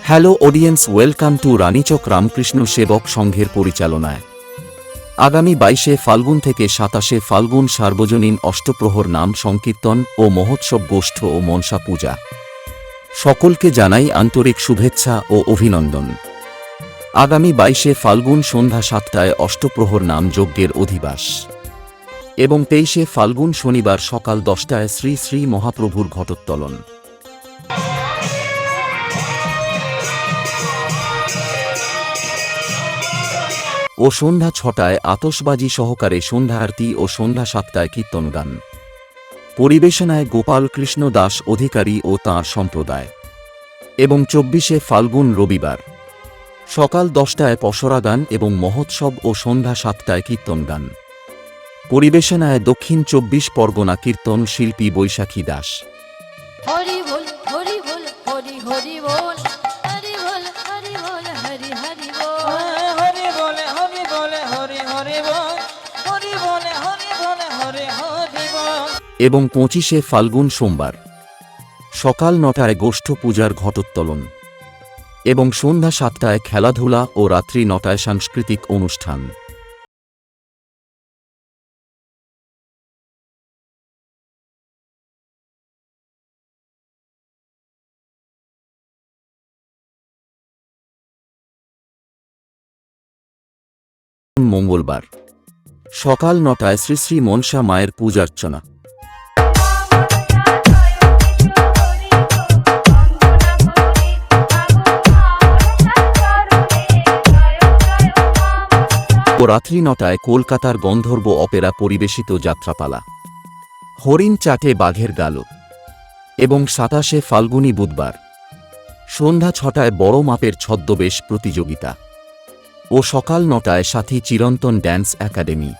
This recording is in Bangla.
Hello audience, welcome to Ranichak Ramakrishna সেবক সংঘের পরিচালনায় আগামী 22শে ফাল্গুন থেকে 27শে ফাল্গুন সার্বজনীন অষ্টপ্রহর নাম সংকীর্তন ও মহোৎসব গোষ্ঠ ও মনসা পূজা। সকলকে জানাই আন্তরিক শুভেচ্ছা ও অভিনন্দন। আগামী 22শে ফাল্গুন সন্ধ্যা 7টায় অষ্টপ্রহর নাম যজ্ঞের অধিবাস এবং 23শে ফাল্গুন শনিবার সকাল 10টায় শ্রী শ্রী মহাপ্রভুর ঘটোত্তোলন ও সন্ধ্যা 6টায় আতশবাজি সহকারে সন্ধ্যা আরতি ও সন্ধ্যা 7টায় কীর্তনগান। পরিবেশনায় গোপাল কৃষ্ণ দাস অধিকারী ও তাঁর সম্প্রদায়। এবং 24শে ফাল্গুন রবিবার সকাল 10টায় পসরা গান এবং মহোৎসব ও সন্ধ্যা 7টায় কীর্তনগান। পরিবেশনায় দক্ষিণ 24 পরগনা কীর্তন শিল্পী বৈশাখী দাস। হরি বল হরি বল হরি হরি বল হরি বল হরি বল হরি হরি বল হরি বলে হরি বলে হরি হরি বল হরি বলে হরি বলে হরি হরি বল। এবং 25শে ফাল্গুন সোমবার সকাল 9টায় গোষ্ঠ পূজার ঘটোত্তোলন এবং সন্ধ্যা 7টায় খেলাধুলা ও রাত্রি 9টায় সাংস্কৃতিক অনুষ্ঠান। মঙ্গলবার সকাল 9টায় শ্রী শ্রী মনসা মায়ের পূজার্চনা। ও রাত্রি 9টায় কলকাতার গন্ধর্ব অপেরা পরিবেশিত যাত্রাপালা হরিণ চাটে বাঘের গালো। এবং 27শে ফাল্গুনী বুধবার সন্ধ্যা 6টায় বড় মাপের ছদ্মবেশ প্রতিযোগিতা ও সকাল 9টায় সাথী চিরন্তন ড্যান্স একাডেমি।